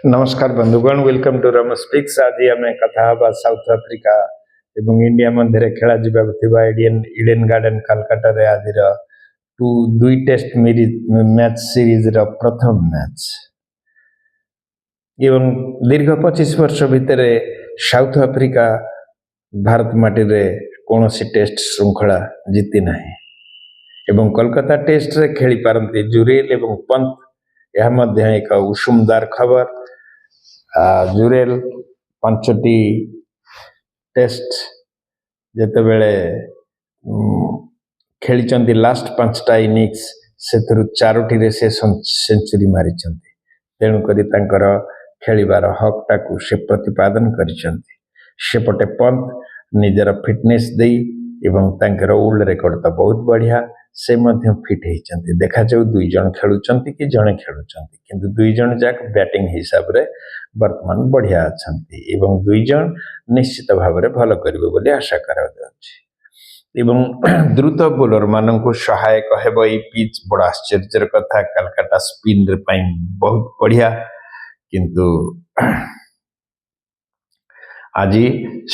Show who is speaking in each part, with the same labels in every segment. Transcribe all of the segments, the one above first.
Speaker 1: नमस्कार बंधुगण, welcome to Ramesh speaks. आज आम कथा साउथ आफ्रिका एवं इंडिया मध्य खेला इडेन गार्डन कलकत्ता रे आज दुई टेस्ट मैच सीरीज प्रथम मैच एवं दीर्घ 25 वर्ष भितर साउथ आफ्रिका भारत माटी रे कौन सी टेस्ट श्रृंखला जीति ना एवं कोलकाता टेस्ट रे खेली पारती जुरेल एवं पंत। यह एक उषुमदार खबर। जुरेल 5टी टेस्ट जिते बेले खेली लास्ट 5टा इनिंग्स से 4टी रे से सेंचुरी मारी तेणुक खेलिबार हक टाकू से प्रतिपादन करपटे पंत निजर फिटनेस दे एवं तांकर ओल्ड रिकॉर्ड तो बहुत बढ़िया से मध्य फिट होती देखा जाऊ। 2 जन खेलुंट कि जड़े खेलुंट किंतु 2 जन जाक बैटिंग हिसाब रे वर्तमान बढ़िया अच्छा एवं 2 जन निश्चित भाव में भल करेंगे बोली आशा एवं द्रुत बोलर मानक सहायक हेब ये पिच। बड़ा आश्चर्यर कथा, कलकत्ता स्पिन बहुत बढ़िया किंतु आज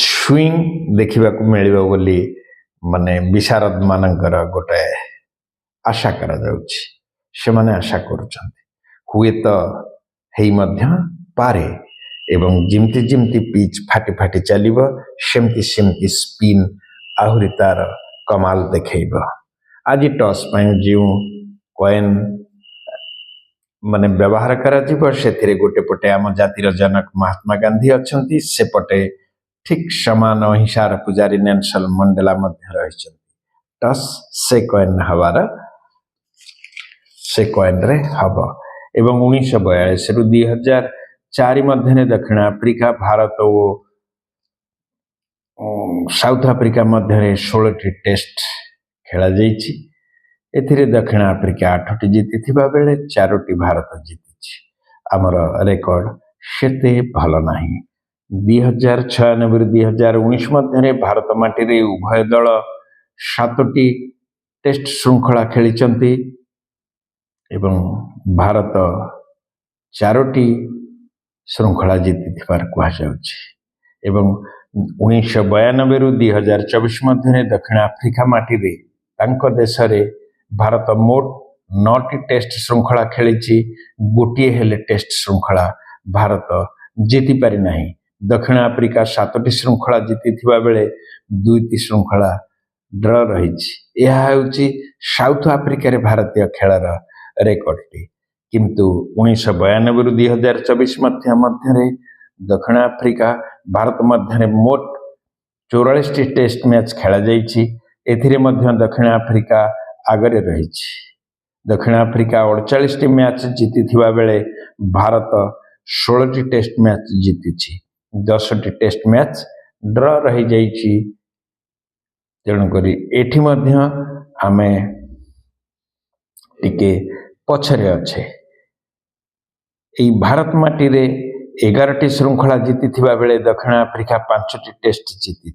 Speaker 1: स्विंग देखा मिल बोली माने विशारद मानकर गोटे आशा करा जाउछि। से माने आशा करुछन्ति हुए तो हेई मध्य पारे एवं जिमती जिमती पिच फाटी फाटी चलिबो सेमती सेमती स्पिन आहुरी तार कमाल देखैब। आज टॉस पाई जो कॉइन माने व्यवहार करा जिवो सेथिरे गोटे पटे आम जातिर जनक महात्मा गांधी अछंती, से पटे ठीक समान अहिंसार पुजारी नेल्सन मंडेला मध्य रहिछन्ति। टॉस से कॉइन हवार से कॉइन रे हब एवं 1942 रु 2004 मध्य दक्षिण आफ्रिका भारत और साउथ आफ्रिका मध्य 16टी टेस्ट खेला जाइछि। एथिरे दक्षिण आफ्रिका 8टी जीति बेले 4टी भारत जीति। आमर रेकर्ड सेते भल नाही। 2096 रु 2019 मध्य भारत माटी रे उभय दल 7टी टेस्ट श्रृंखला खेली एवं भारत 4टी श्रृंखला जीति कहुच्छे एवं 1992 रु 2024 मध्य दक्षिण आफ्रिका माटी रे तांको देश रे भारत मोट 9टी टेस्ट श्रृंखला खेली। गोटे हेले टेस्ट श्रृंखला भारत जीति पारि नाही। दक्षिण आफ्रिका 7टी श्रृंखला जीति बेले 2टी श्रृंखला ड्र रही। यह हूँ साउथ आफ्रिका रे भारतीय खेलर रेकर्ड टी किंतु 1992 रु 2024 मध्य दक्षिण आफ्रिका भारत मध्य मोट 44टी टेस्ट मैच खेला जाइछि। एथिरे मध्य दक्षिण आफ्रिका आगरे रही। दक्षिण आफ्रिका 48टी मैच जीति बेले भारत 16टी टेस्ट मैच जीति। 10टी टेस्ट मैच ड्र रही जाइछि। तेणुक एठी मध्य आमे टिके पछरे अच्छे। यही भारत माटी रे 11टी श्रृंखला जीति बेले दक्षिण आफ्रिका 5टी टेस्ट जीति।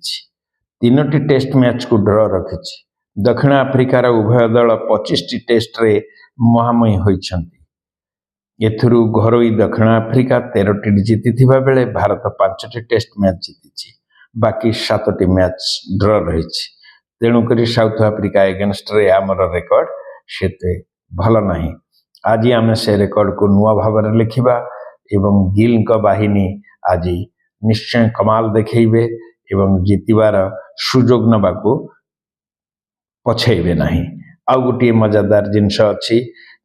Speaker 1: 3टी टेस्ट मैच को ड्र रखी। दक्षिण आफ्रिकार उभय दल 25टी टेस्ट रे मुहांमुही होइछन्ति। एथुरु घरोई दक्षिण आफ्रिका 13टी जीति बेले भारत 5टी टेस्ट मैच जीति। बाकी 7टी मैच ड्र रही। तेणुक साउथ आफ्रिका एगेन्स्ट रे आमर रेकर्ड सेते भल नाही। आज आम से रेकर्ड को नुआ भाव में लिखा एवं गिल का बाहिनी आज निश्चय कमाल देखैबे एवं जीतबार सुजोग नबाकू पछैबे नाही। आउ गोटे मजादार जिनस अच्छी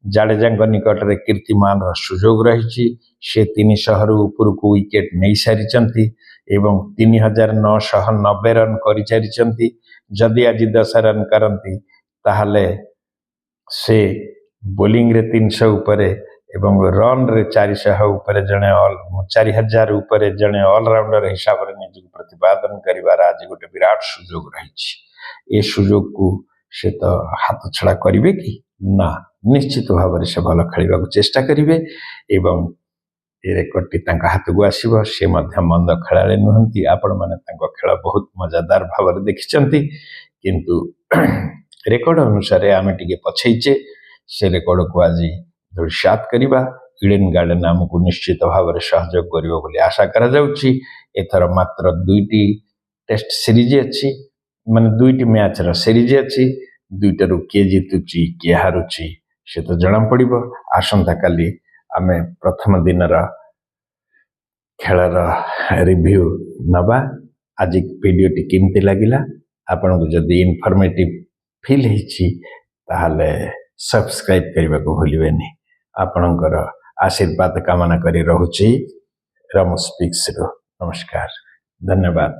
Speaker 1: जाडेजा निकट में कीर्तिमान सुजोग रही। से 300 रु ऊपर को विकेट नहीं सारी एवं 3990 रन कर सारी। जदि आज 10 रन करती ताहले से बोलिंग रे 300 उपरे एवं रन रे 400 उपरे जने 4000 उपरे जने ऑलराउंडर हिसाब रे निज प्रतिपादन करिवार आज गोटे विराट सुजोग रही। ए सुजोग को से तो हाथ छड़ा करिवे कि ना, निश्चित भाव में से भल खेलिबा को चेष्टा करिवे एवं ए रेकर्ड टी तांका हाथ को आसीबो। से मध्य मंद खेलाड़ी नुहंती। आपण माने तांको खेल बहुत मजादार भाव में देखिचंती किंतु रेकर्ड अनुसार आमे टिके पछैचे। से रेकर्ड को आज धूलिसात करिबा ଇଡେନ୍ ଗାର୍ଡେନ୍ ଆମକୁ ନିଶ୍ଚିତ ଭାବରେ ସହଯୋଗ କରିବ ବୋଲି ଆଶା କରାଯାଉଛି। ଏଥର ମାତ୍ର 2ଟି ଟେଷ୍ଟ ସିରିଜ୍ ଅଛି, ମାନେ 2ଟି ମ୍ୟାଚ୍ର ସିରିଜ୍ ଅଛି। 2ଟାରୁ କିଏ ଜିତୁଛି କିଏ ହାରୁଛି ସେ ତ ଜଣାପଡ଼ିବ। ଆସନ୍ତାକାଲି ଆମେ ପ୍ରଥମ ଦିନର ଖେଳର ରିଭ୍ୟୁ ନେବା। ଆଜି ଭିଡ଼ିଓଟି କେମିତି ଲାଗିଲା, ଆପଣଙ୍କୁ ଯଦି ଇନଫର୍ମେଟିଭ୍ ଫିଲ୍ ହେଇଛି ତାହେଲେ ସବସ୍କ୍ରାଇବ୍ କରିବାକୁ ଭୁଲିବେନି। ଆପଣଙ୍କର ଆଶୀର୍ବାଦ କାମନା କରି ରହୁଛି ରମେଶ ସ୍ପିକ୍ସରୁ। ନମସ୍କାର, ଧନ୍ୟବାଦ।